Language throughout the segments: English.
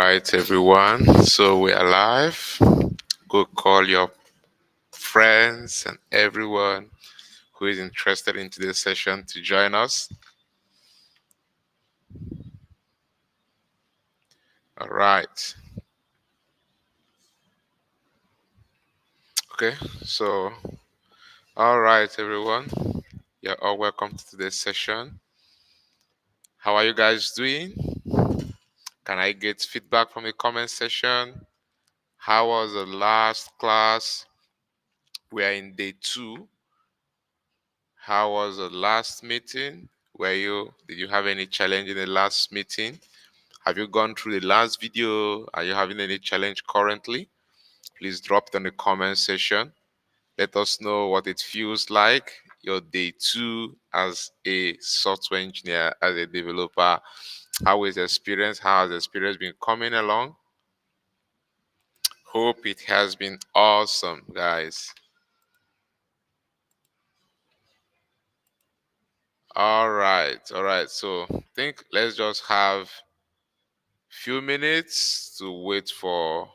right, everyone. So we are live. Go call your friends and everyone who is interested in today's session to join us. All right. Okay. So, all right, everyone. You're all welcome to today's session. How are you guys doing? Can I get feedback from the comment section? How was the last class? We are in day 2. How was the last meeting? Did you have any challenge in the last meeting? Have you gone through the last video? Are you having any challenge currently? Please drop it in the comment section. Let us know what it feels like, your day 2 as a software engineer, as a developer. How is the experience? How has the experience been coming along? Hope it has been awesome, guys. All right. So I think let's just have few minutes to wait for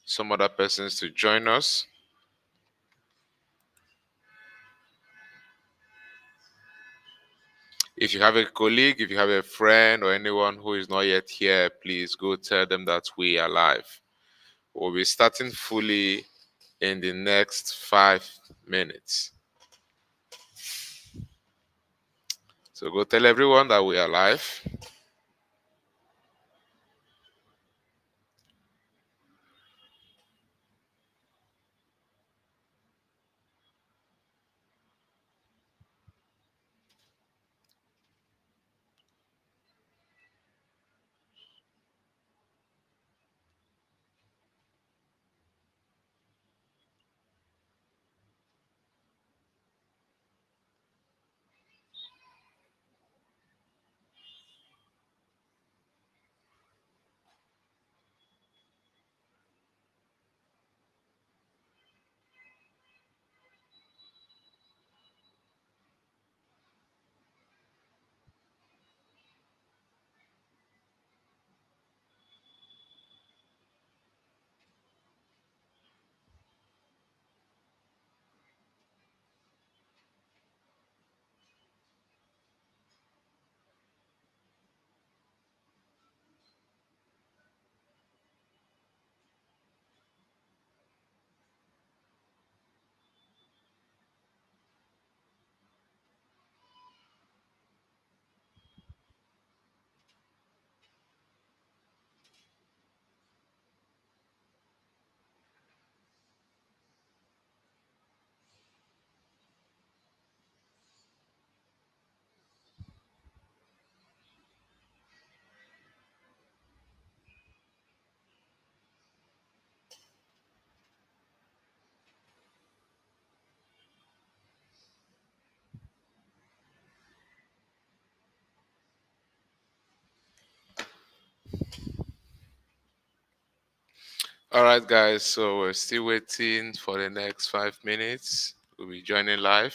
some other persons to join us. If you have a colleague, if you have a friend or anyone who is not yet here, please go tell them that we are live. We'll be starting fully in the next 5 minutes. So go tell everyone that we are live. All right, guys. So we're still waiting for the next 5 minutes. We'll be joining live.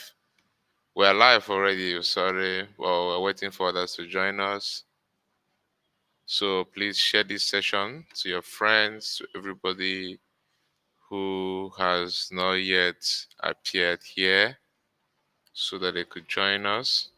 We're live already. Sorry. Well, we're waiting for others to join us. So please share this session to your friends, to everybody who has not yet appeared here so that they could join us.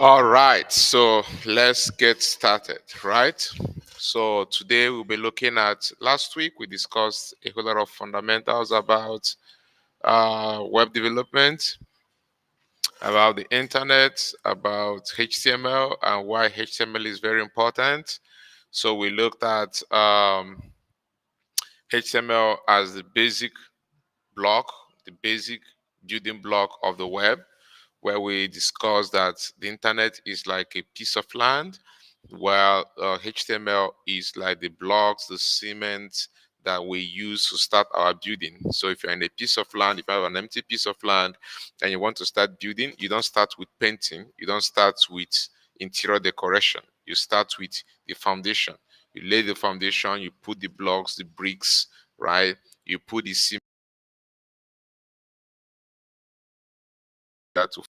All right, so let's get started, right? So today we'll be looking at, last week we discussed a whole lot of fundamentals about web development, about the internet, about HTML, and why HTML is very important. So we looked at HTML as the basic block, the basic building block of the web, where we discussed that the internet is like a piece of land, while HTML is like the blocks, the cement that we use to start our building. So if you're in a piece of land, if you have an empty piece of land and you want to start building, you don't start with painting, you don't start with interior decoration, you start with the foundation. You lay the foundation, you put the blocks, the bricks, right? You put the cement to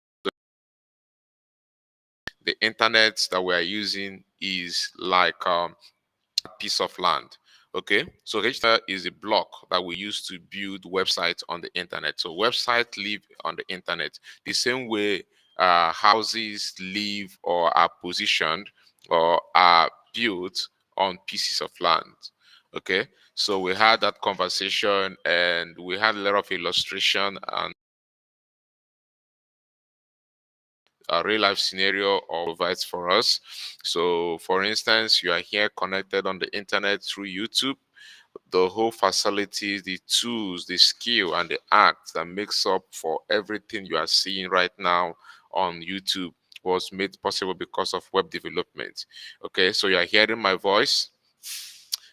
the internet that we are using is like a piece of land. Okay, so HTML is a block that we use to build websites on the internet. So websites live on the internet the same way houses live or are positioned or are built on pieces of land. Okay, so we had that conversation and we had a lot of illustration and a real life scenario or provides for us. So, for instance, you are here connected on the internet through YouTube. The whole facilities, the tools, the skill, and the act that makes up for everything you are seeing right now on YouTube was made possible because of web development. Okay, so you are hearing my voice,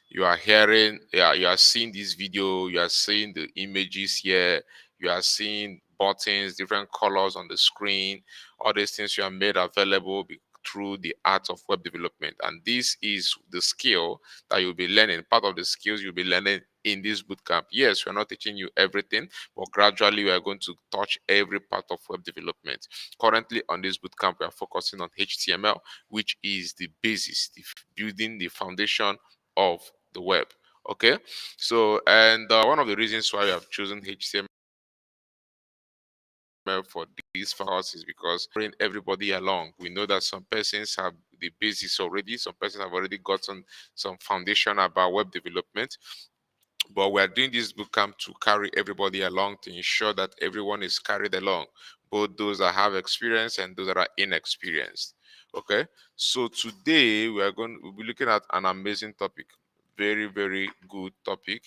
you are hearing, yeah, you are seeing this video, you are seeing the images here, you are seeing buttons, different colors on the screen. All these things you are made available through the art of web development, and this is the skill that you'll be learning. Part of the skills you'll be learning in this bootcamp. Yes, we're not teaching you everything, but gradually we are going to touch every part of web development. Currently on this bootcamp, we are focusing on HTML, which is the basis, the building the foundation of the web. Okay, so and one of the reasons why we have chosen HTML for this course is because bring everybody along. We know that some persons have the basis already, some persons have already gotten some foundation about web development, but we are doing this bootcamp to carry everybody along, to ensure that everyone is carried along, both those that have experience and those that are inexperienced. Okay, so today we'll be looking at an amazing topic, very very good topic,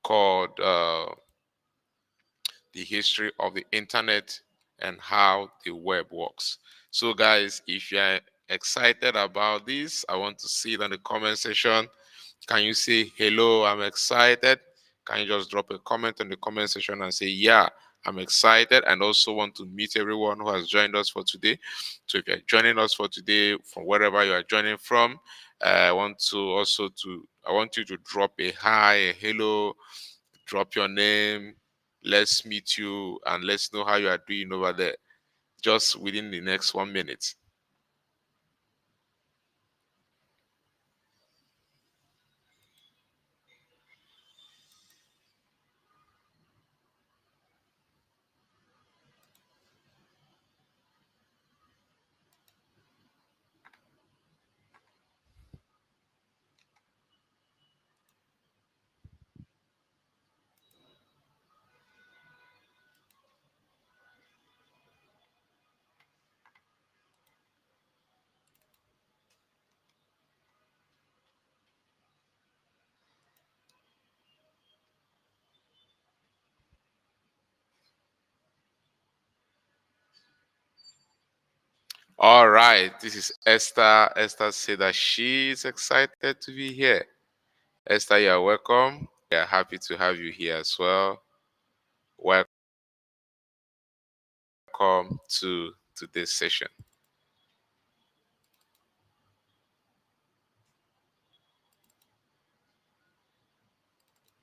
called the history of the internet and how the web works. So guys, if you're excited about this, I want to see it in the comment section. Can you say hello, I'm excited? Can you just drop a comment in the comment section and say, yeah, I'm excited, and also want to meet everyone who has joined us for today. So if you're joining us for today from wherever you are joining from, I want you to drop a hi, a hello, drop your name. Let's meet you and let's know how you are doing over there, just within the next 1 minute. All right, this is Esther. Esther said that she is excited to be here. Esther, you're welcome. We are happy to have you here as well. Welcome to today's session.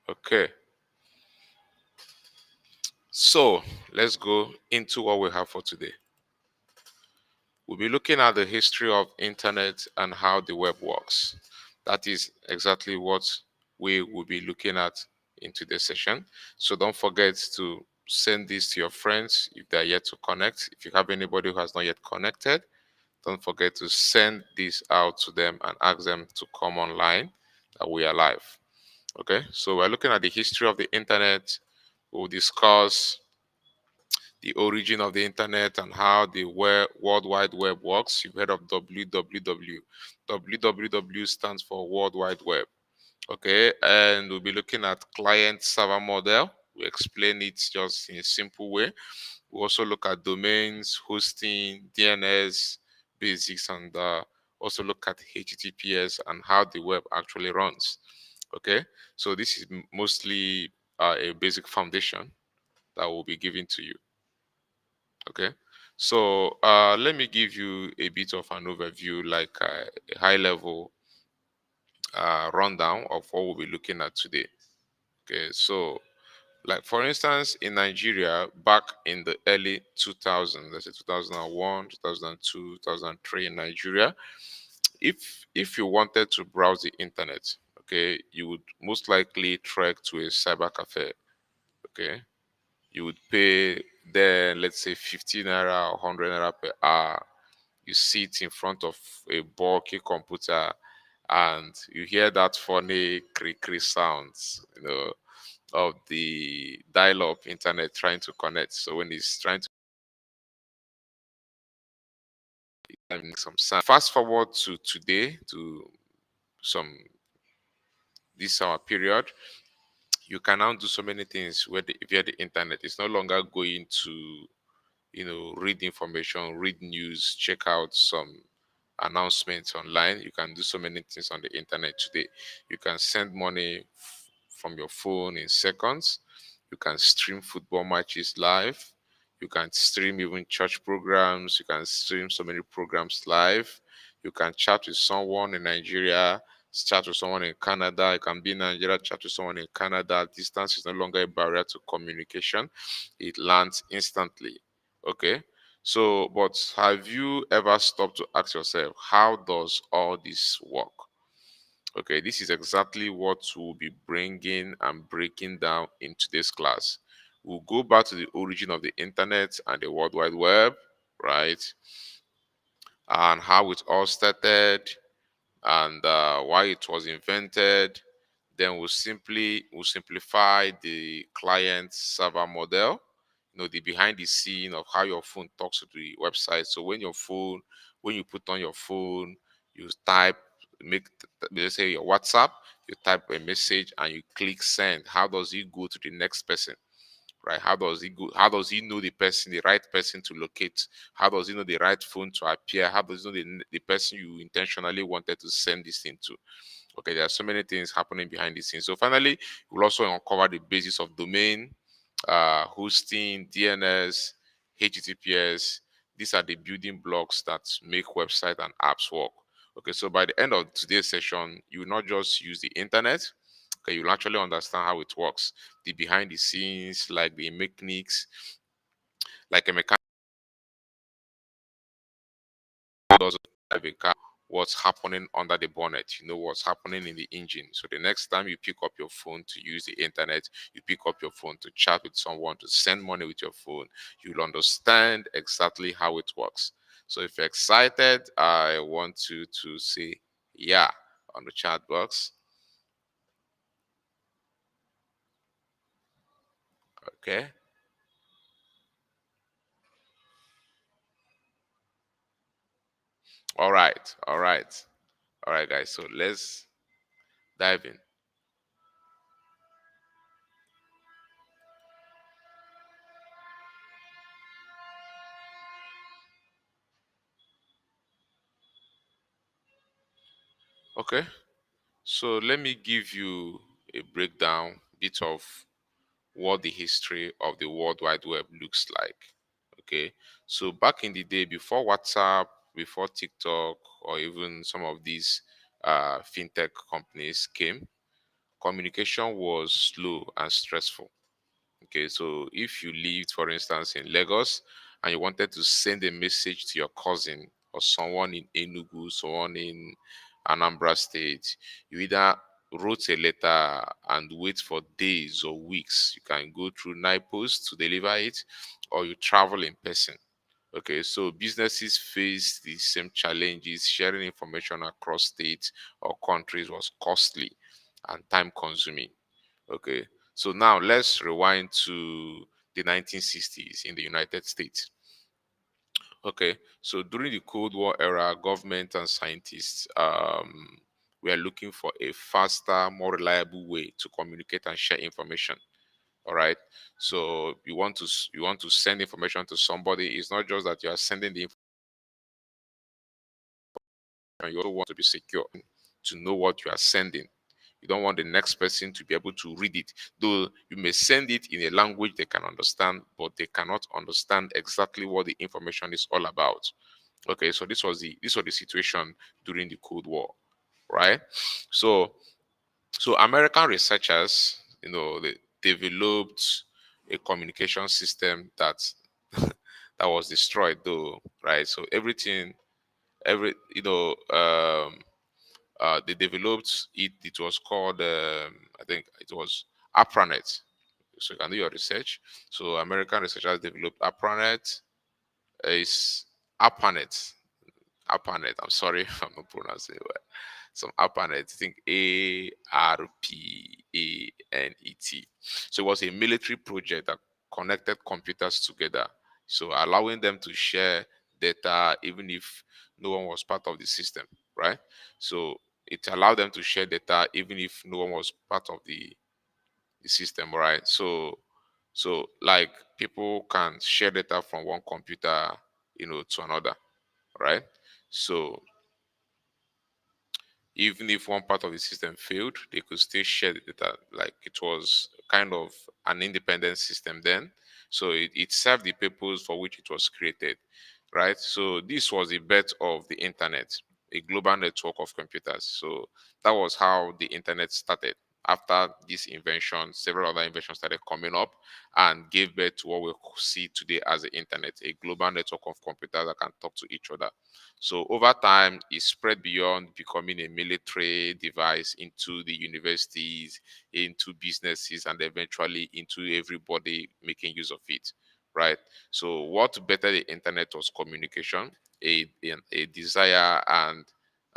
Okay, so let's go into what we have for today. We'll be looking at the history of internet and how the web works. That is exactly what we will be looking at in today's session. So don't forget to send this to your friends if they're yet to connect. If you have anybody who has not yet connected, don't forget to send this out to them and ask them to come online, that we are live. Okay, so we're looking at the history of the internet. We'll discuss the origin of the internet and how the World Wide Web works. You've heard of www. www stands for World Wide Web. Okay, and we'll be looking at client server model. We explain it just in a simple way. We also look at domains, hosting, DNS basics, and also look at HTTPS and how the web actually runs. Okay, so this is mostly a basic foundation that will be given to you. Okay, so let me give you a bit of an overview, like a high level rundown of what we'll be looking at today. Okay, so like for instance, in Nigeria, back in the early 2000s, let's say 2001, 2002, 2003 in Nigeria, if you wanted to browse the internet, okay, you would most likely trek to a cyber cafe. Okay, you would pay there, let's say 50 naira or 100 naira per hour. You sit in front of a bulky computer and you hear that funny cri sounds, of the dial-up internet trying to connect. So when it's trying to make some sound, fast forward to today, to some this summer period, you can now do so many things where via the internet. It's no longer going to read information, read news, check out some announcements online. You can do so many things on the internet today. You can send money from your phone in seconds. You can stream football matches live. You can stream even church programs. You can stream so many programs live. You can chat with someone in Nigeria, chat with someone in Canada. You can be in Nigeria, chat with someone in Canada. Distance is no longer a barrier to communication. It lands instantly. Okay. So, but have you ever stopped to ask yourself, how does all this work? Okay, this is exactly what we'll be bringing and breaking down in today's class. We'll go back to the origin of the internet and the World Wide Web, right? And how it all started, and why it was invented. Then we'll simplify the client server model, the behind the scene of how your phone talks to the website. So when you put on your phone, you type, let's say your WhatsApp, you type a message and you click send. How does it go to the next person? Right? How does he go? How does he know the right person to locate? How does he know the right phone to appear? How does he know the person you intentionally wanted to send this thing to? Okay, there are so many things happening behind the scenes. So finally, we'll also uncover the basis of domain, hosting, DNS, HTTPS. These are the building blocks that make website and apps work. Okay, so by the end of today's session, you will not just use the internet. Okay, you'll actually understand how it works, the behind the scenes, like the mechanics, like a mechanic does drive a car, what's happening under the bonnet, what's happening in the engine. So the next time you pick up your phone to use the internet, you pick up your phone to chat with someone, to send money with your phone, you'll understand exactly how it works. So if you're excited, I want you to say yeah on the chat box. Okay. All right. All right. All right, guys. So let's dive in. Okay. So let me give you a breakdown bit of what the history of the World Wide Web looks like. Okay. So back in the day, before WhatsApp, before TikTok, or even some of these fintech companies came, communication was slow and stressful. Okay, so if you lived, for instance, in Lagos and you wanted to send a message to your cousin or someone in Enugu, someone in Anambra State, you either wrote a letter and wait for days or weeks. You can go through night post to deliver it, or you travel in person. Okay, so businesses face the same challenges. Sharing information across states or countries was costly and time consuming. Okay, so now let's rewind to the 1960s in the United States. Okay, so during the Cold War era, government and scientists were looking for a faster, more reliable way to communicate and share information. All right, so you want to send information to somebody. It's not just that you are sending the information; you also want to be secure to know what you are sending. You don't want the next person to be able to read it, though you may send it in a language they can understand, but they cannot understand exactly what the information is all about. Okay, so this was the situation during the Cold War, right? So American researchers, they developed a communication system that that was destroyed, though, right? So every they developed it. It was called I think it was APRANET. So you can do your research. So American researchers developed APRANET. Is ARPANET. ARPANET. I'm sorry if I'm not pronouncing it well. Some ARPANET. I think ARPANET. So it was a military project that connected computers together. So allowing them to share data even if no one was part of the system, right? So it allowed them to share data even if no one was part of the system, right? So like people can share data from one computer, to another, right? So even if one part of the system failed, they could still share the data. Like it was kind of an independent system then. So it served the purpose for which it was created, right? So this was the birth of the internet, a global network of computers. So that was how the internet started. After this invention, several other inventions started coming up and gave birth to what we see today as the internet, a global network of computers that can talk to each other. So over time, it spread beyond becoming a military device into the universities, into businesses, and eventually into everybody making use of it. Right. So what bettered the internet was communication, a desire and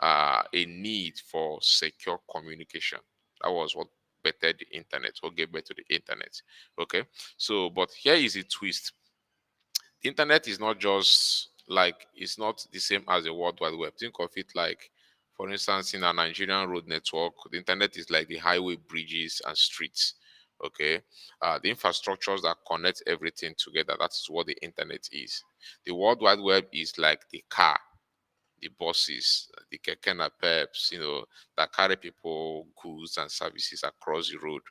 a need for secure communication. That was what bettered the internet, what gave birth to the internet. Okay. So, but here is a twist. The internet is not just like it's not the same as the world wide web. Think of it like, for instance, in a Nigerian road network, the internet is like the highway, bridges, and streets. Okay, the infrastructures that connect everything together. That is what the internet is. The world wide web is like the car, the buses, the keke peps, that carry people, goods, and services across the road.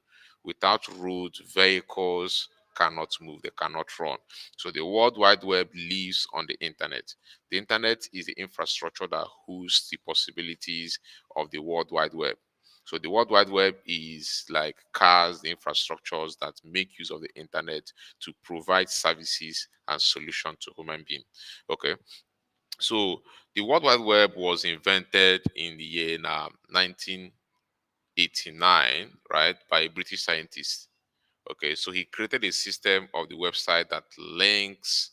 Without roads, vehicles cannot move, they cannot run. So the World Wide Web lives on the internet. The internet is the infrastructure that hosts the possibilities of the World Wide Web. So the World Wide Web is like cars, the infrastructures that make use of the internet to provide services and solutions to human beings. Okay. So the World Wide Web was invented in the year 1989, right, by a British scientist. Okay, so he created a system of the website that links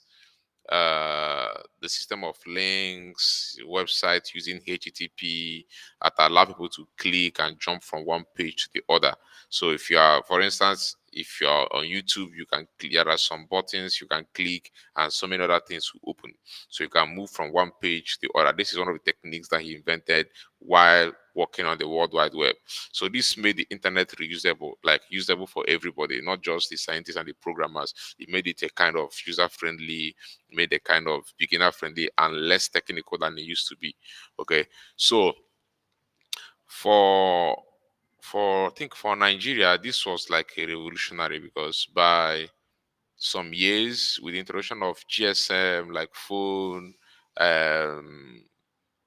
the system of links, websites using HTTP that allow people to click and jump from one page to the other. So if you are, for instance, if you're on YouTube, you can there are some buttons you can click and so many other things will open. So you can move from one page to the other. This is one of the techniques that he invented while working on the World Wide Web. So this made the internet reusable, like usable for everybody, not just the scientists and the programmers. It made it a kind of user-friendly, made a kind of beginner-friendly and less technical than it used to be. Okay, so for I think for Nigeria, this was like a revolutionary because by some years with the introduction of GSM, like phone, um,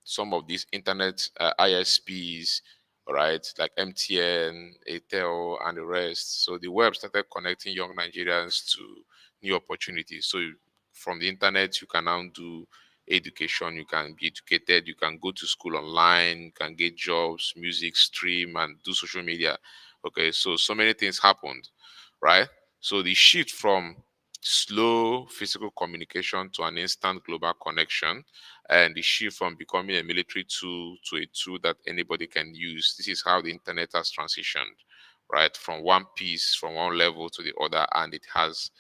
some of these internet ISPs, right, like MTN, Airtel, and the rest. So the web started connecting young Nigerians to new opportunities. So from the internet, you can now do education, you can be educated, you can go to school online, you can get jobs, music, stream, and do social media. Okay, so many things happened, right? So the shift from slow physical communication to an instant global connection, and the shift from becoming a military tool to a tool that anybody can use. This is how the internet has transitioned, right, from one piece, from one level to the other, and it has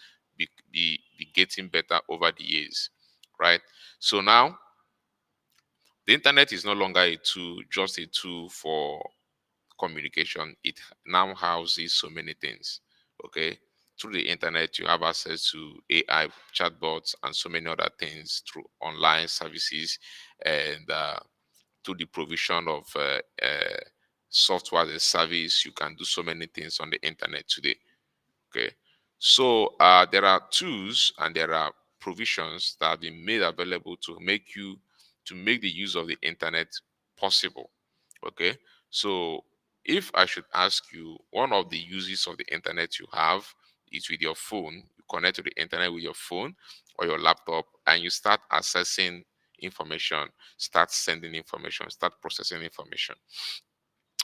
be getting better over the years, right? So now the internet is no longer a tool, just a tool for communication. It now houses so many things. Okay, through the internet, you have access to AI chatbots and so many other things through online services, and through the provision of software as a service. You can do so many things on the internet today. Okay, so there are tools and there are provisions that have been made available to make the use of the internet possible. Okay, so if I should ask you, one of the uses of the internet you have is with your phone. You connect to the internet with your phone or your laptop, and you start accessing information, start sending information, start processing information.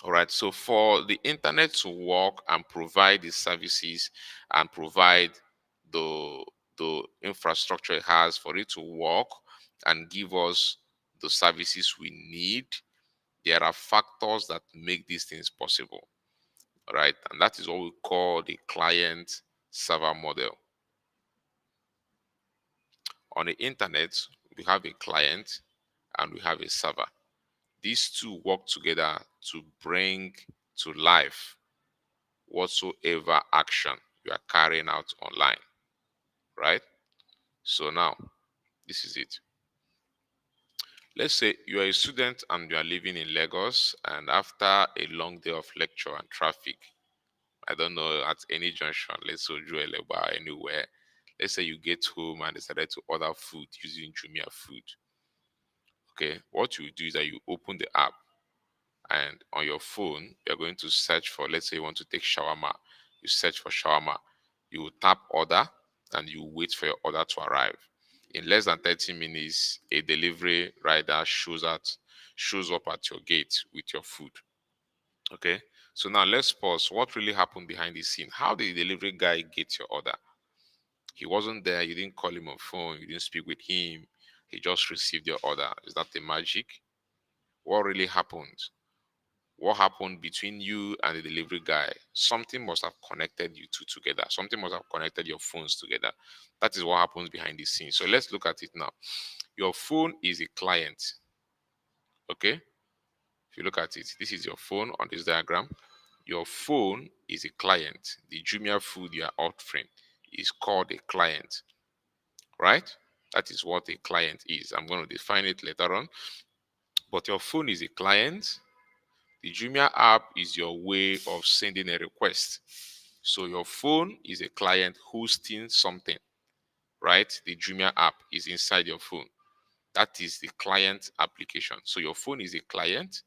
All right. So for the internet to work and provide the services and provide the the infrastructure it has for it to work and give us the services we need, there are factors that make these things possible. All right. And that is what we call the client server model. On the internet, we have a client and we have a server. These two work together to bring to life whatsoever action you are carrying out online, right? So now, this is it. Let's say you are a student and you are living in Lagos, and after a long day of lecture and traffic, I don't know, at any junction, let's say Oju Eleba, anywhere, let's say you get home and decided to order food using Jumia Food. Okay, what you do is that you open the app, and on your phone you're going to search for, let's say you want to take shawarma, you search for shawarma, you will tap order, and you wait for your order to arrive. In less than 30 minutes, a delivery rider shows up at your gate with your food. Okay, so now let's pause. What really happened behind the scene? How did the delivery guy get your order? He wasn't there, you didn't call him on phone, you didn't speak with him, he just received your order. Is that the magic? What really happened? What happened between you and the delivery guy? Something must have connected you two together. Something must have connected your phones together. That is what happens behind the scenes. So let's look at it now. Your phone is a client. Okay? If you look at it, this is your phone on this diagram. Your phone is a client. The Jumia food you are offering is called a client, right? That is what a client is. I'm going to define it later on. But your phone is a client. The Jumia app is your way of sending a request. So your phone is a client hosting something, right? The Jumia app is inside your phone. That is the client application. So your phone is a client.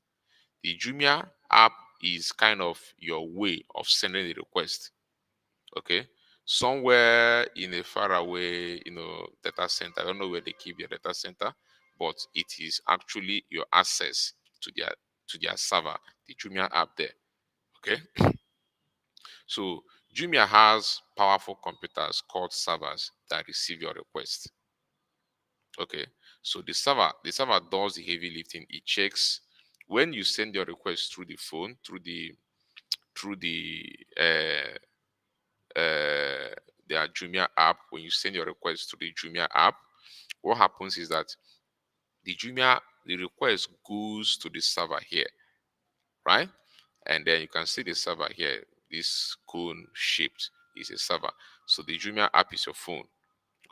The Jumia app is kind of your way of sending a request. Okay. Somewhere in a faraway, data center. I don't know where they keep their data center, but it is actually your access to their server, the Jumia app there. Okay. So Jumia has powerful computers called servers that receive your request. Okay. So the server does the heavy lifting. It checks when you send your request through the phone, through the their Jumia app. When you send your request to the Jumia app, what happens is that the request goes to the server here, right? And then you can see the server here. This cone shaped is a server. So the Jumia app is your phone.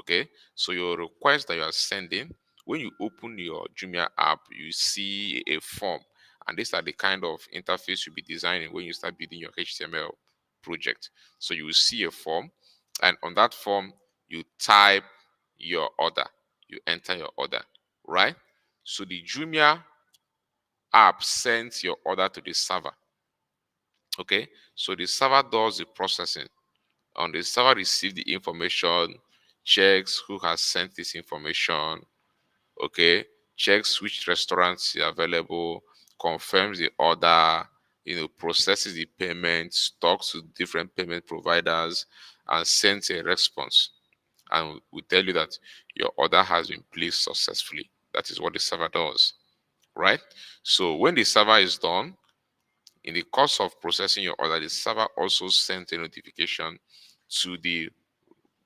Okay. So your request that you are sending, when you open your Jumia app, you see a form. And these are the kind of interface you'll be designing when you start building your HTML project. So you will see a form, and on that form, you type your order, you enter your order, right? So the Jumia app sends your order to the server. Okay, so the server does the processing. On the server, receive the information, checks who has sent this information. Okay, checks which restaurants are available, confirms the order, processes the payment, talks to different payment providers, and sends a response. and will tell you that your order has been placed successfully. That is what the server does, right? So when the server is done, in the course of processing your order, the server also sends a notification to the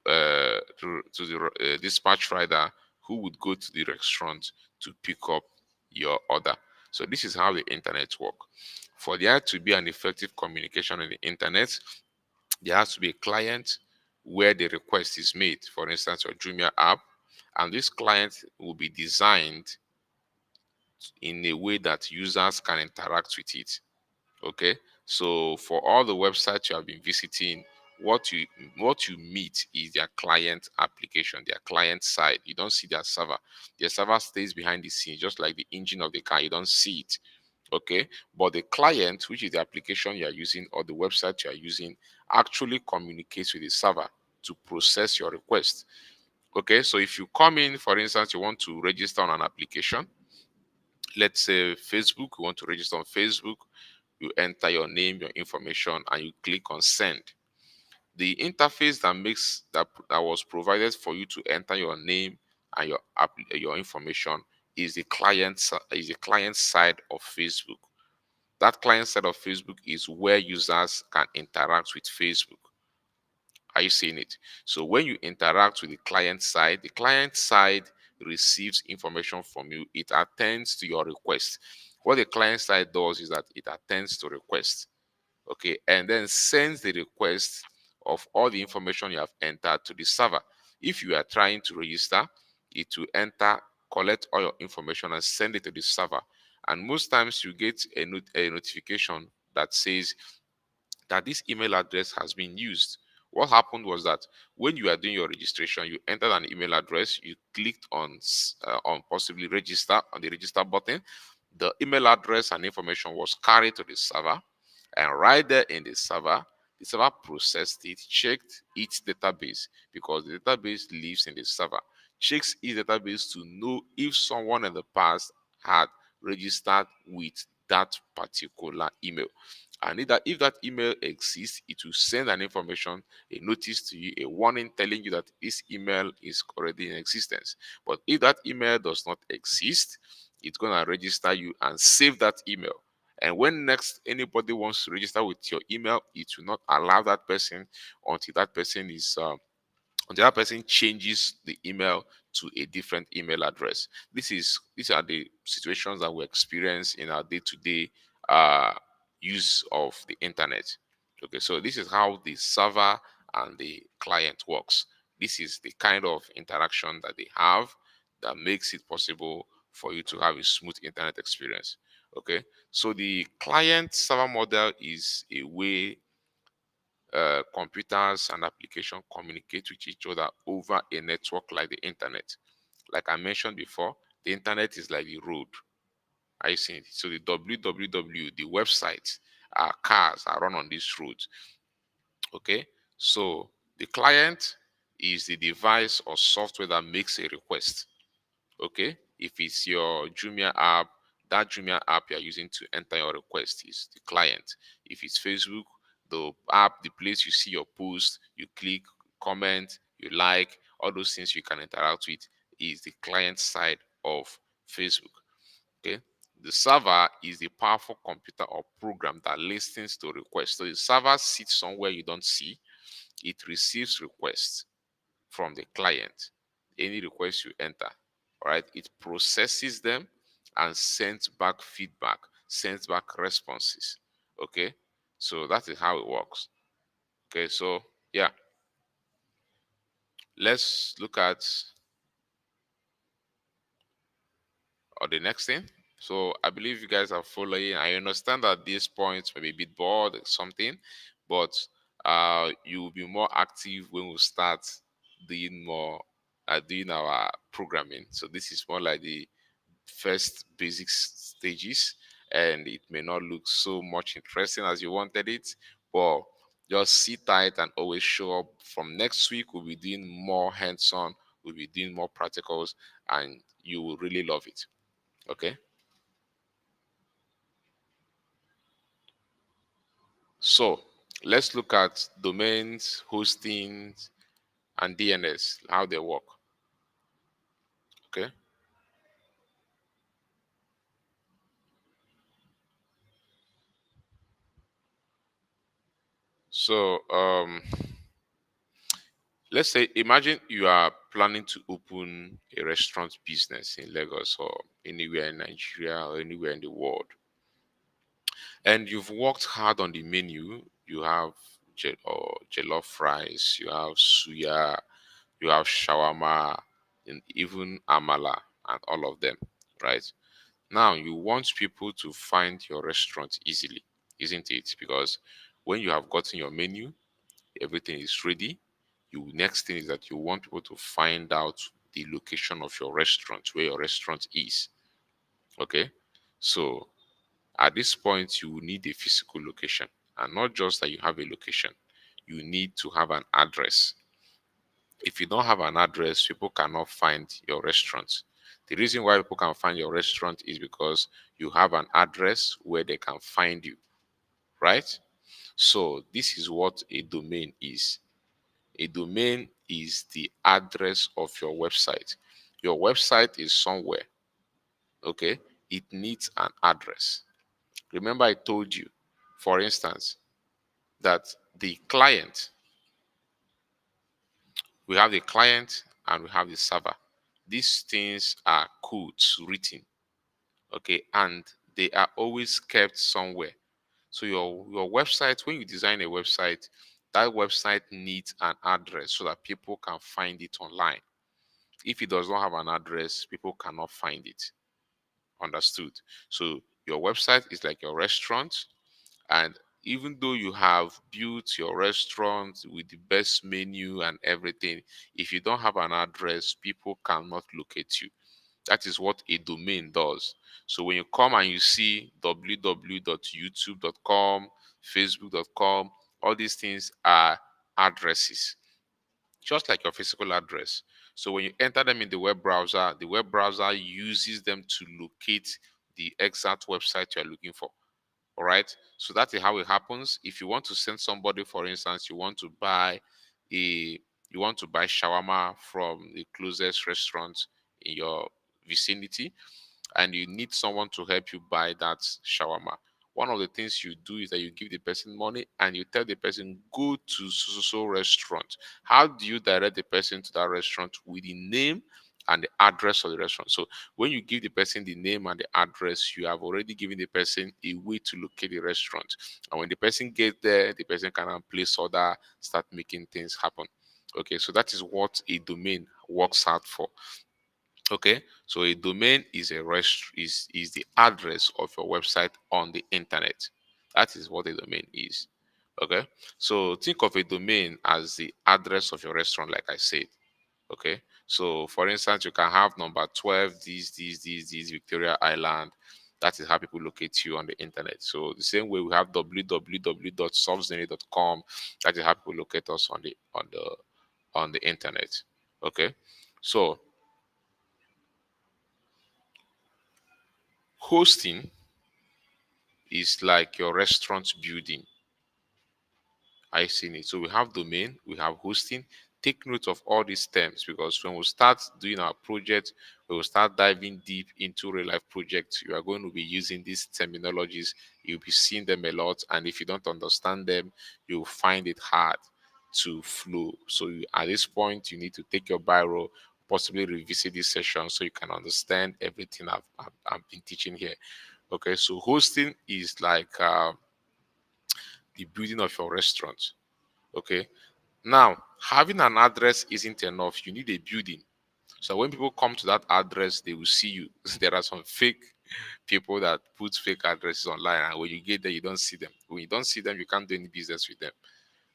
to the dispatch rider who would go to the restaurant to pick up your order. So this is how the internet works. For there to be an effective communication on the internet, there has to be a client where the request is made. For instance, your Jumia app, and this client will be designed in a way that users can interact with it. Okay, so for all the websites you have been visiting, what you meet is their client application, their client side. You don't see their server. Their server stays behind the scene, just like the engine of the car. You don't see it. Okay, but the client, which is the application you are using or the website you are using, actually communicates with the server to process your request. Okay, so if you come in, for instance, you want to register on an application, let's say Facebook, you want to register on Facebook, you enter your name, your information, and you click on send. The interface that was provided for you to enter your name and your information is the client side of Facebook. That client side of Facebook is where users can interact with Facebook. Are you seeing it? So when you interact with the client side receives information from you. It attends to your request. What the client side does is that it attends to requests, okay, and then sends the request of all the information you have entered to the server. If you are trying to register, it will collect all your information and send it to the server. And most times you get a notification that says that this email address has been used. What happened was that when you are doing your registration, you entered an email address, you clicked on possibly register on the register button. The email address and information was carried to the server, and right there in the server processed it, checked its database because the database lives in the server. Checks its database to know if someone in the past had registered with that particular email. And if that email exists, it will send an information, a notice to you, a warning telling you that this email is already in existence. But if that email does not exist, it's going to register you and save that email. And when next anybody wants to register with your email, it will not allow that person until that person is and the other person changes the email to a different email address. These are the situations that we experience in our day-to-day uh, use of the internet. Okay, so this is how the server and the client works. This is the kind of interaction that they have that makes it possible for you to have a smooth internet experience. Okay, so the client server model is a way computers and applications communicate with each other over a network like the internet. Like I mentioned before, the internet is like the road. I see it. So the www, the website, cars are run on this road. Okay. So the client is the device or software that makes a request. Okay, if it's your Jumia app, that Jumia app you're using to enter your request is the client. If it's Facebook, the app, the place you see your post, you click, comment, you like, all those things you can interact with is the client side of Facebook. Okay, the server is the powerful computer or program that listens to requests. So the server sits somewhere you don't see, it receives requests from the client, any request you enter. All right, it processes them and sends back feedback, sends back responses. Okay, so that is how it works. Okay, so yeah, let's look at the next thing. So I believe you guys are following. I understand that these points may be a bit bored or something, but you will be more active when we start doing our programming. So this is more like the first basic stages, and it may not look so much interesting as you wanted it, but just sit tight and always show up. From next week we'll be doing more hands-on, we'll be doing more practicals, and you will really love it. Okay, so let's look at domains, hosting, and DNS, how they work. Okay. So let's say, imagine you are planning to open a restaurant business in Lagos or anywhere in Nigeria or anywhere in the world, and you've worked hard on the menu. You have jollof rice, you have suya, you have shawarma, and even amala, and all of them, right? Now you want people to find your restaurant easily, isn't it? Because when you have gotten your menu, everything is ready. You next thing is that you want people to find out the location of your restaurant, where your restaurant is. Okay, so at this point you will need a physical location, and not just that you have a location, you need to have an address. If you don't have an address, people cannot find your restaurant. The reason why people can find your restaurant is because you have an address where they can find you, right? So this is what a domain is. A domain is the address of your website. Your website is somewhere, okay? It needs an address. Remember, I told you, for instance, that the client, we have the client and we have the server. These things are codes written, okay? And they are always kept somewhere. So your website, when you design a website, that website needs an address so that people can find it online. If it does not have an address, people cannot find it. Understood? So your website is like your restaurant, and even though you have built your restaurant with the best menu and everything, if you don't have an address, people cannot locate you. That is what a domain does. So when you come and you see www.youtube.com, facebook.com, all these things are addresses, just like your physical address. So when you enter them in the web browser uses them to locate the exact website you're looking for. All right. So that is how it happens. If you want to send somebody, for instance, a you want to buy shawarma from the closest restaurant in your vicinity, and you need someone to help you buy that shawarma. One of the things you do is that you give the person money and you tell the person, go to so restaurant. How do you direct the person to that restaurant? With the name and the address of the restaurant. So when you give the person the name and the address, you have already given the person a way to locate the restaurant. And when the person gets there, the person can place order, start making things happen. Okay, so that is what a domain works out for. Okay, so a domain is is the address of your website on the internet. That is what a domain is. Okay, so think of a domain as the address of your restaurant, like I said. Okay, so for instance, you can have number 12, these Victoria Island. That is how people locate you on the internet. So the same way we have www.softzenith.com. That is how people locate us on the internet. Okay, so hosting is like your restaurant building. I seen it. So we have domain, we have hosting. Take note of all these terms, because when we start doing our project, we will start diving deep into real life projects. You are going to be using these terminologies. You'll be seeing them a lot, and if you don't understand them, you'll find it hard to flow. So at this point, you need to take your biro, possibly revisit this session so you can understand everything I've been teaching here. Okay, so hosting is like the building of your restaurant. Okay, now having an address isn't enough. You need a building. So when people come to that address, they will see you. There are some fake people that put fake addresses online, and when you get there, you don't see them. When you don't see them, you can't do any business with them.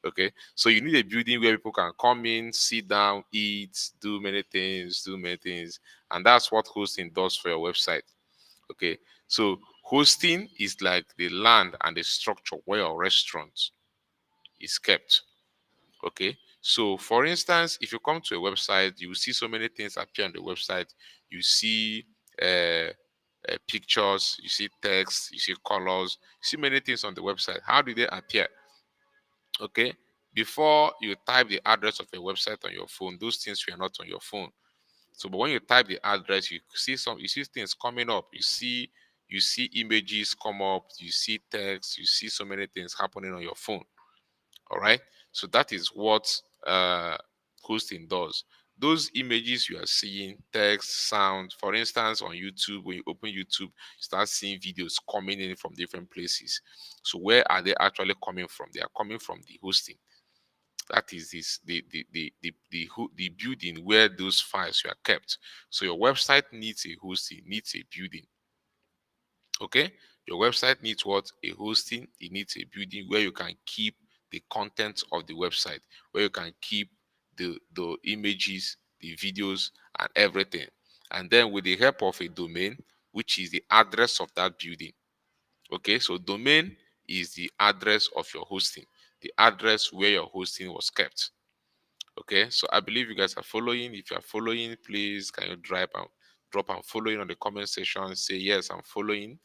Okay, so you need a building where people can come in, sit down, eat, do many things, and that's what hosting does for your website. Okay, so hosting is like the land and the structure where your restaurant is kept. Okay, so for instance, if you come to a website, you will see so many things appear on the website. You see pictures, you see text, you see colors, you see many things on the website. How do they appear? Okay, Before you type the address of a website on your phone, those things were not on your phone. So, but when you type the address, you see things coming up. You see images come up. You see text. You see so many things happening on your phone. All right. So that is what hosting does. Those images you are seeing, text, sound. For instance, on YouTube, when you open YouTube, you start seeing videos coming in from different places. So where are they actually coming from? They are coming from the hosting. That is this the building where those files were kept. So your website needs a hosting, needs a building. Okay, your website needs what? A hosting. It needs a building where you can keep the content of the website, where you can keep the images, the videos, and everything. And then with the help of a domain, which is the address of that building. Okay, so domain is the address of your hosting, the address where your hosting was kept. Okay, so I believe you guys are following. If you are following, please can you drop and following on the comment section. Say yes, I'm following.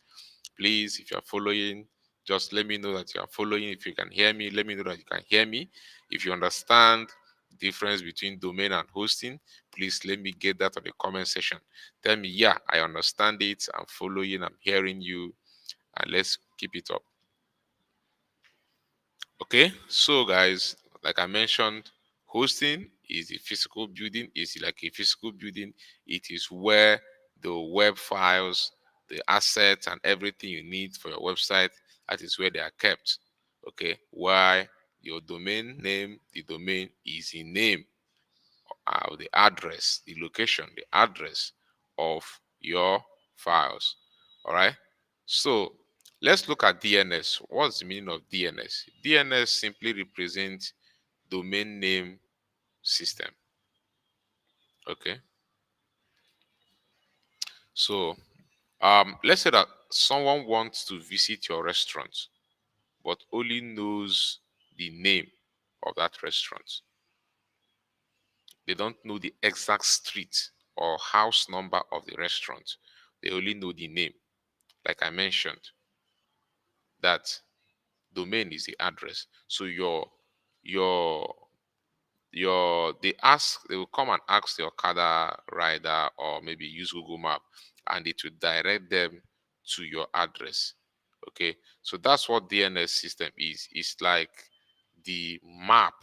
Please, if you are following, just let me know that you are following. If you can hear me, let me know that you can hear me. If you understand the difference between domain and hosting, please let me get that on the comment section. Tell me, yeah, I understand it. I'm following. I'm hearing you, and let's keep it up. Okay, so guys, like I mentioned, hosting is a physical building, is like a physical building. It is where the web files, the assets, and everything you need for your website, that is where they are kept. Okay, why your domain name, the domain is in name, the address, the location, the address of your files. All right. So let's look at DNS. What's the meaning of DNS? DNS simply represents domain name system. Okay. So let's say that someone wants to visit your restaurant, but only knows the name of that restaurant. They don't know the exact street or house number of the restaurant. They only know the name. Like I mentioned, that domain is the address. So your they will come and ask the Okada rider or maybe use Google Map, and it will direct them to your address. Okay, so that's what DNS system is. It's like the map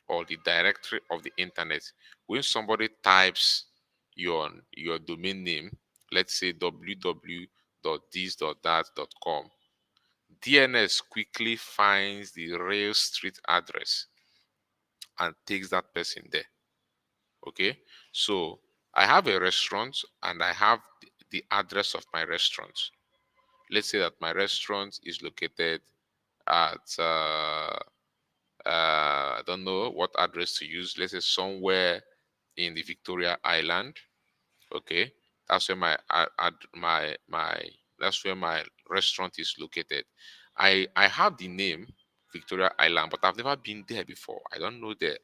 or the directory of the internet. When somebody types your domain name, let's say www.this.that.com, DNS quickly finds the real street address and takes that person there. Okay, so I have a restaurant and I have the address of my restaurant. Let's say that my restaurant is located at I don't know what address to use. Let's say somewhere in the Victoria Island. Okay, that's where my that's where my restaurant is located. I have the name Victoria Island, but I've never been there before. I don't know there.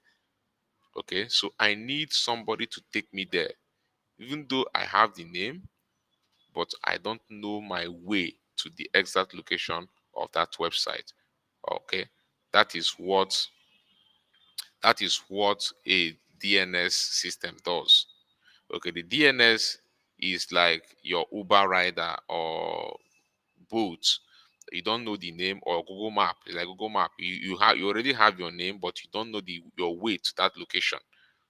Okay, so I need somebody to take me there, even though I have the name, but I don't know my way to the exact location of that website. Okay, that is what that is what a DNS system does. Okay, the DNS is like your Uber rider or Bolt. You don't know the name, or Google Map. It's like Google Map. You already have your name, but you don't know your way to that location.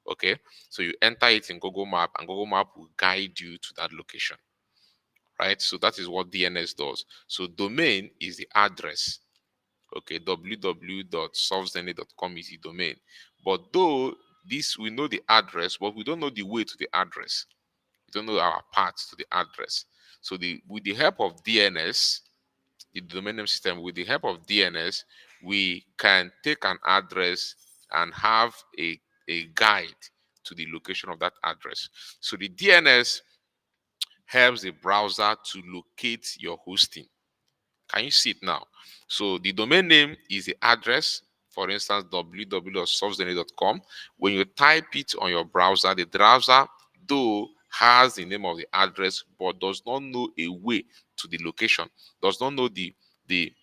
Okay, so you enter it in Google Map, and Google Map will guide you to that location. Right. So that is what DNS does. So domain is the address. Okay, www.softzenith.com is the domain. But though this we know the address, but we don't know the way to the address. We don't know our path to the address. So with the help of DNS, the domain name system, with the help of DNS, we can take an address and have a guide to the location of that address. So the DNS helps the browser to locate your hosting. Can you see it now? So the domain name is the address, for instance, www.softzenith.com. When you type it on your browser, the browser, though, has the name of the address, but does not know a way to the location, does not know the the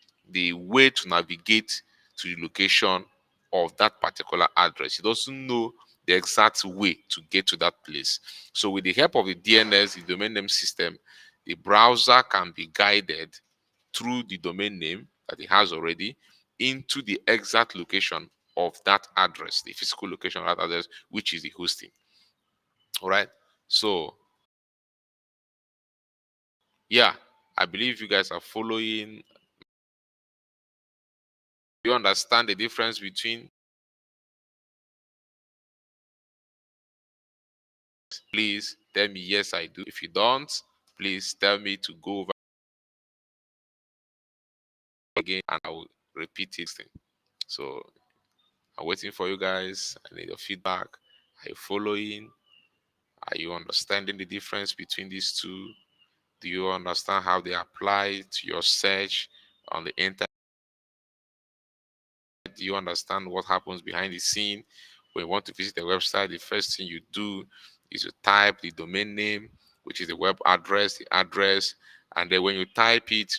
way to navigate to the location of that particular address. He doesn't know the exact way to get to that place. So with the help of the DNS, the domain name system, the browser can be guided through the domain name that it has already into the exact location of that address, the physical location of that address, which is the hosting. All right. So yeah, I believe you guys are following. You understand the difference between. Please tell me yes, I do. If you don't, please tell me to go over again and I will repeat it. So I'm waiting for you guys. I need your feedback. Are you following? Are you understanding the difference between these two? Do you understand how they apply to your search on the internet? Do you understand what happens behind the scene? When you want to visit a website, the first thing you do is you type the domain name, which is the web address, and then when you type it,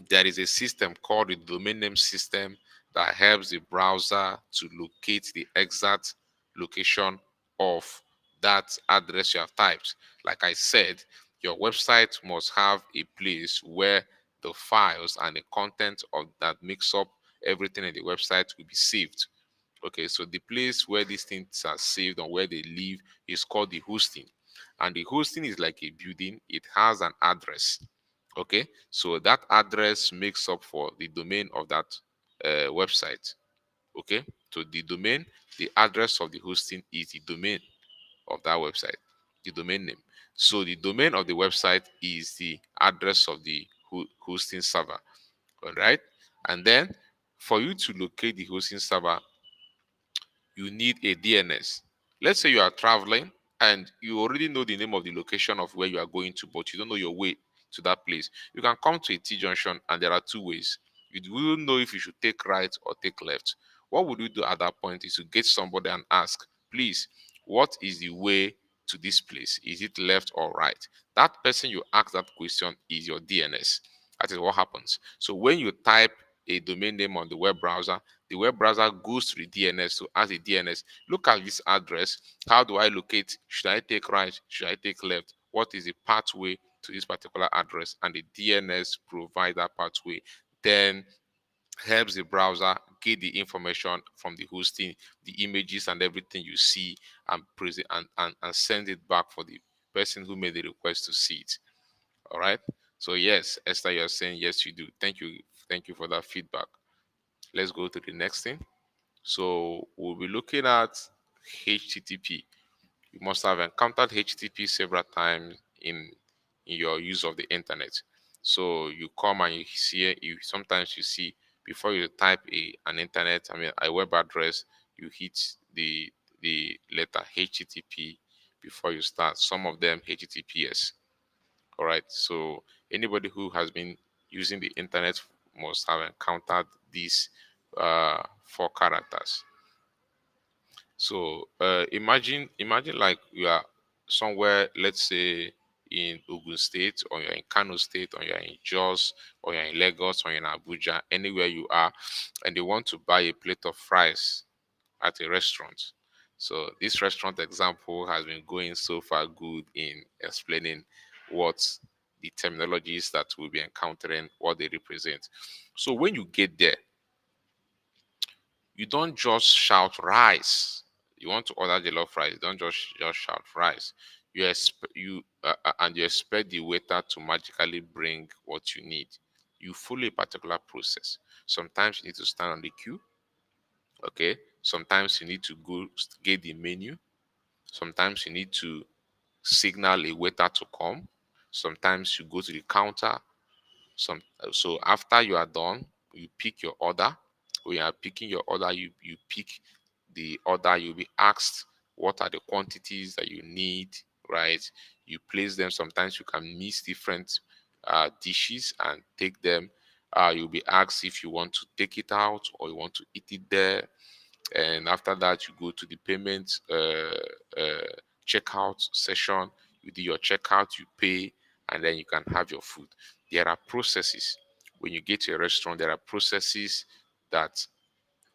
there is a system called the domain name system that helps the browser to locate the exact location of that address you have typed. Like I said, your website must have a place where the files and the content of that makes up everything in the website will be saved. Okay, so the place where these things are saved or where they live is called the hosting. And the hosting is like a building, it has an address. Okay, so that address makes up for the domain of that website. Okay, so the domain, the address of the hosting is the domain of that website, the domain name. So the domain of the website is the address of the hosting server. All right, and then for you to locate the hosting server, you need a DNS. Let's say you are traveling and you already know the name of the location of where you are going to, but you don't know your way to that place. You can come to a T junction and there are two ways. You will know if you should take right or take left. What would you do at that point is to get somebody and ask, please, what is the way to this place? Is it left or right? That person you ask that question is your DNS. That is what happens. So when you type a domain name on the web browser goes to the DNS to ask the DNS, look at this address. How do I locate? Should I take right? Should I take left? What is the pathway to this particular address? And the DNS provides that pathway. Then helps the browser get the information from the hosting, the images and everything you see, and present and send it back for the person who made the request to see it. All right. So yes, Esther, you're saying yes, you do. Thank you. Thank you for that feedback. Let's go to the next thing. So we'll be looking at HTTP. You must have encountered HTTP several times in your use of the internet. So you come and you see you sometimes you see before you type a web address, you hit the letter HTTP before you start. Some of them HTTPS. All right. So anybody who has been using the internet must have encountered these four characters. So imagine like you are somewhere, let's say in Ogun State, or you're in Kano State, or you're in Jos, or you're in Lagos, or you're in Abuja, anywhere you are, and they want to buy a plate of fries at a restaurant. So this restaurant example has been going so far good in explaining what the terminologies that we'll be encountering, what they represent. So when you get there, you don't just shout rice. You want to order jollof rice, don't just shout rice. You expect the waiter to magically bring what you need. You follow a particular process. Sometimes you need to stand on the queue. Okay. Sometimes you need to go get the menu. Sometimes you need to signal a waiter to come. Sometimes you go to the counter. So after you are done, you pick your order. When you are picking your order, you pick the order. You'll be asked what are the quantities that you need, right? You place them. Sometimes you can mix different dishes and take them. You'll be asked if you want to take it out or you want to eat it there. And after that, you go to the payment checkout session. You do your checkout, you pay, and then you can have your food. There are processes when you get to a restaurant. There are processes that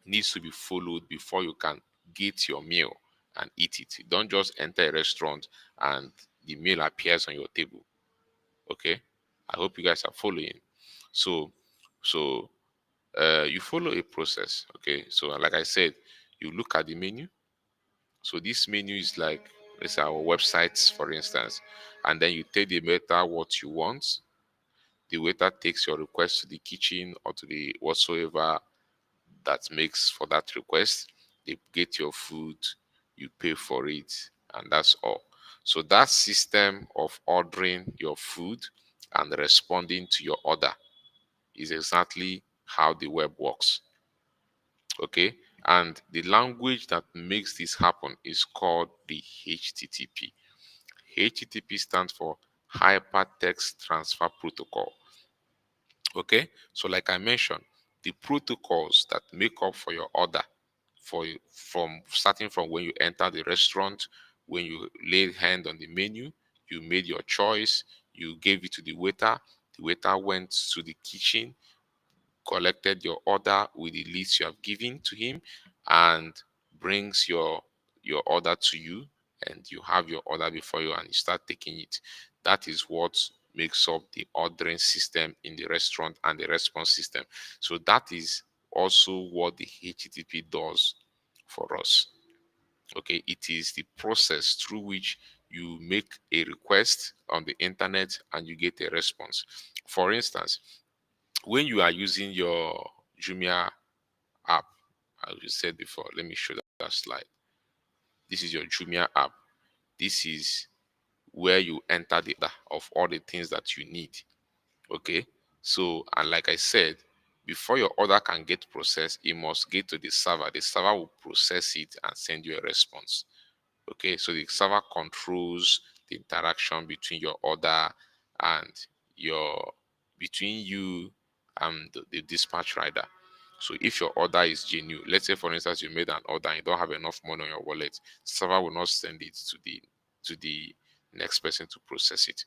needs to be followed before you can get your meal and eat it. Don't just enter a restaurant and the meal appears on your table. Okay, I hope you guys are following. So you follow a process. Okay, so like I said, you look at the menu. So this menu is like, let's say, our websites, for instance, and then you tell the waiter what you want. The waiter takes your request to the kitchen or to the whatsoever that makes for that request. They get your food, you pay for it, and that's all. So that system of ordering your food and responding to your order is exactly how the web works. Okay, and the language that makes this happen is called the HTTP. HTTP stands for Hypertext Transfer Protocol. Okay, so like I mentioned, the protocols that make up for your order, from starting from when you enter the restaurant, when you laid hand on the menu, you made your choice, you gave it to the waiter went to the kitchen, collected your order with the list you have given to him, and brings your order to you, and you have your order before you and you start taking it. That is what makes up the ordering system in the restaurant and the response system. So that is also what the HTTP does for us. Okay, it is the process through which you make a request on the internet and you get a response. For instance, when you are using your Jumia app, as you said before, let me show that slide. This is your Jumia app. This is where you enter the order of all the things that you need. Okay, so, and like I said, before your order can get processed, it must get to the server. The server will process it and send you a response. Okay, so the server controls the interaction between your order and your between you and the dispatch rider. So if your order is genuine, let's say for instance you made an order and you don't have enough money on your wallet, server will not send it to the next person to process it.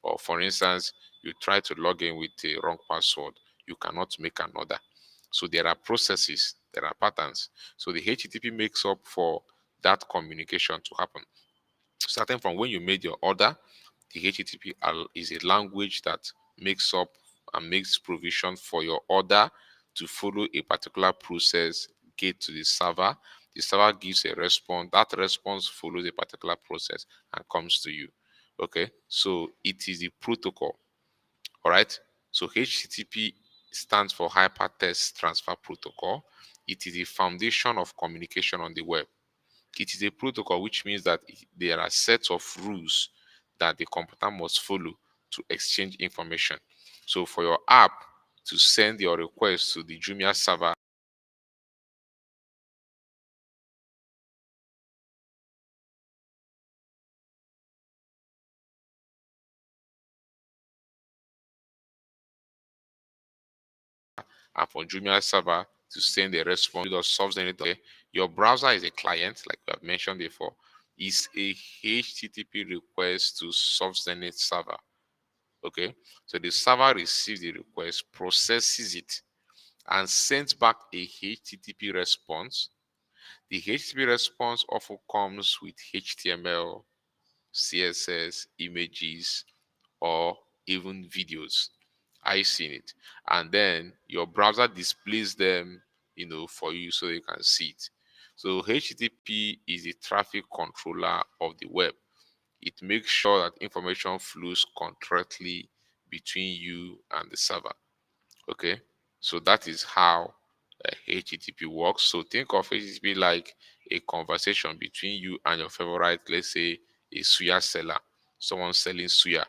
Or for instance, you try to log in with a wrong password, you cannot make an order. So there are processes, there are patterns. So the HTTP makes up for that communication to happen. Starting from when you made your order, the HTTP is a language that makes up and makes provision for your order to follow a particular process, get to the server. The server gives a response. That response follows a particular process and comes to you. Okay, so it is a protocol. All right. So HTTP stands for Hypertext Transfer Protocol. It is the foundation of communication on the web. It is a protocol, which means that there are sets of rules that the computer must follow to exchange information. So for your app to send your request to the Jumia server, and for Jumia server to send a response to Softzenith, okay, your browser is a client, like we have mentioned before, is a HTTP request to Softzenith server. Okay, so the server receives the request, processes it, and sends back a HTTP response. The HTTP response often comes with HTML, CSS, images, or even videos. I seen it. And then your browser displays them, for you so you can see it. So HTTP is the traffic controller of the web. It makes sure that information flows correctly between you and the server. Okay, so that is how HTTP works. So think of HTTP like a conversation between you and your favorite, let's say a suya seller, someone selling suya.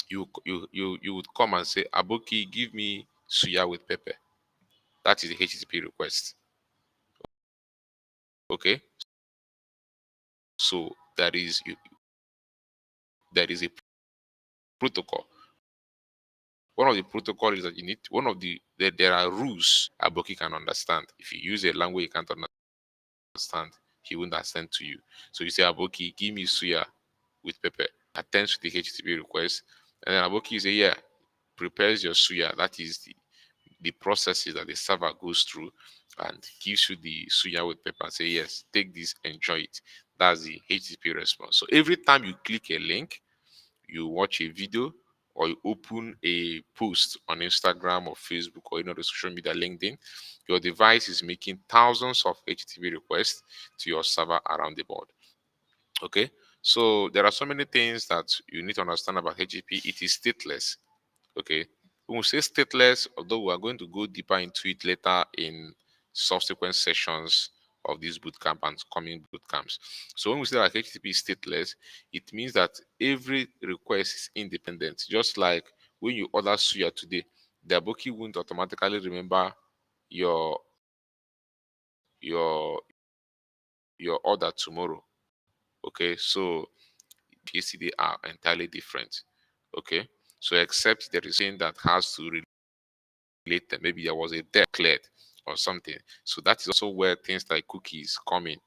You would come and say, Aboki, give me suya with pepper. That is a HTTP request. Okay, so there is a protocol. One of the protocol is that you need one of there are rules Aboki can understand. If you use a language you can't understand, he won't understand to you. So you say, Aboki, give me suya with pepper. Attends to the HTTP request, and then Aboki say, yeah, prepares your suya. That is the processes that the server goes through and gives you the suya with paper and say, yes, take this, enjoy it. That's the HTTP response. So every time you click a link, you watch a video, or you open a post on Instagram or Facebook or the social media, LinkedIn, your device is making thousands of HTTP requests to your server around the world. Okay, so there are so many things that you need to understand about HTTP. It is stateless. Okay, when we say stateless, although we are going to go deeper into it later in subsequent sessions of this bootcamp and coming bootcamps. So when we say that HTTP is stateless, it means that every request is independent. Just like when you order suya today, the Aboki won't automatically remember your your your order tomorrow. Okay, so PCD are entirely different. Okay, so except there is something that has to relate them, maybe there was a debt cleared or something. So that is also where things like cookies come in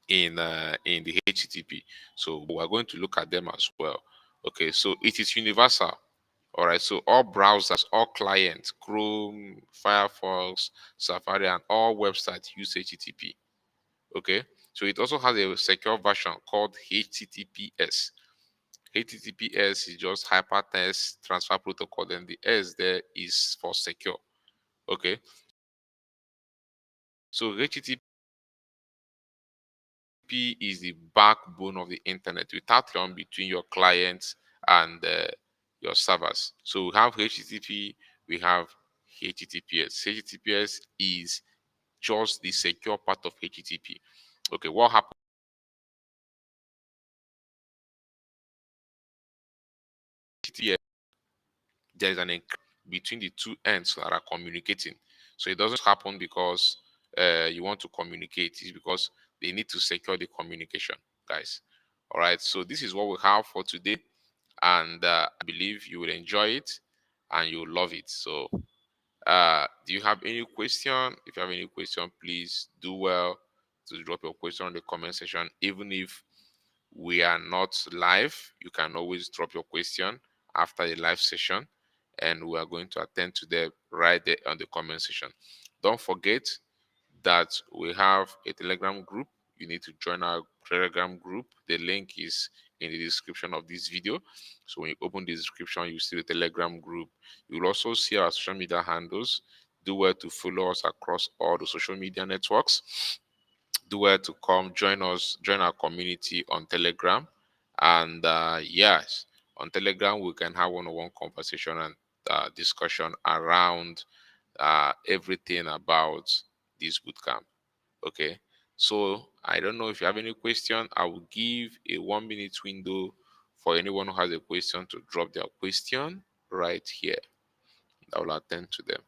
in the HTTP. So we're going to look at them as well. Okay, so it is universal. All right, so all browsers, all clients, Chrome, Firefox, Safari, and all websites use HTTP. Okay, so it also has a secure version called HTTPS. HTTPS is just hypertext transfer protocol, then the S there is for secure. Okay, so HTTP is the backbone of the internet. Without it, between your clients and your servers. So we have HTTP, we have HTTPS. HTTPS is just the secure part of HTTP. Okay, what happens? There is an encryption between the two ends that are communicating. So it doesn't happen because you want to communicate. It's because they need to secure the communication, guys. All right. So this is what we have for today, and I believe you will enjoy it and you will love it. So, do you have any question? If you have any question, please do well to drop your question in the comment section. Even if we are not live, you can always drop your question after the live session, and we are going to attend to them right there on the comment section. Don't forget that we have a Telegram group. You need to join our Telegram group. The link is in the description of this video. So when you open the description, you see the Telegram group. You will also see our social media handles. Do well to follow us across all the social media networks. Do well to come join us, join our community on Telegram. And yes, on Telegram, we can have one-on-one conversation and discussion around everything about this bootcamp. Okay, so I don't know if you have any question. I will give a 1 minute window for anyone who has a question to drop their question right here. I will attend to them.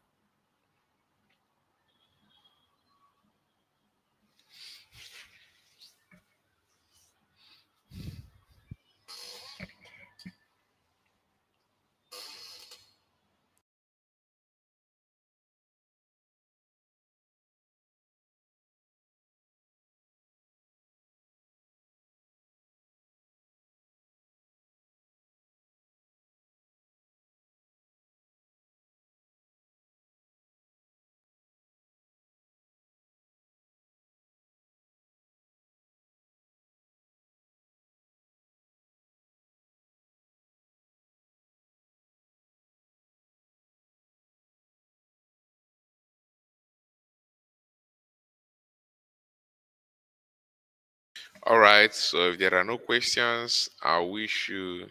All right, so if there are no questions, I wish you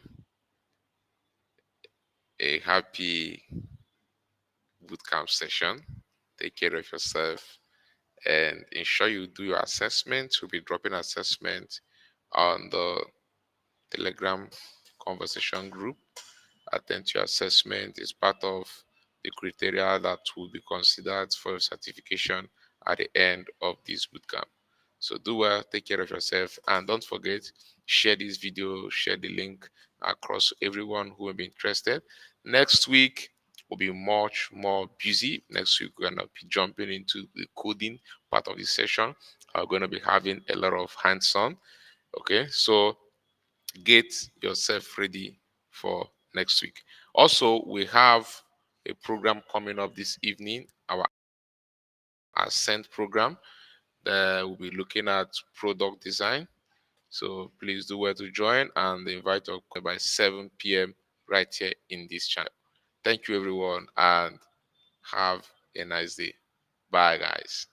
a happy bootcamp session. Take care of yourself and ensure you do your assessment. We'll be dropping assessment on the Telegram conversation group. Attend to your assessment is part of the criteria that will be considered for certification at the end of this bootcamp. So do well, take care of yourself, and don't forget, share this video, share the link across everyone who will be interested. Next week will be much more busy. Next week we're gonna be jumping into the coding part of the session. We're gonna be having a lot of hands-on. Okay, so get yourself ready for next week. Also, we have a program coming up this evening, our Ascent program. We'll be looking at product design. So please do well to join and invite your by 7 p.m. right here in this channel. Thank you everyone and have a nice day. Bye guys.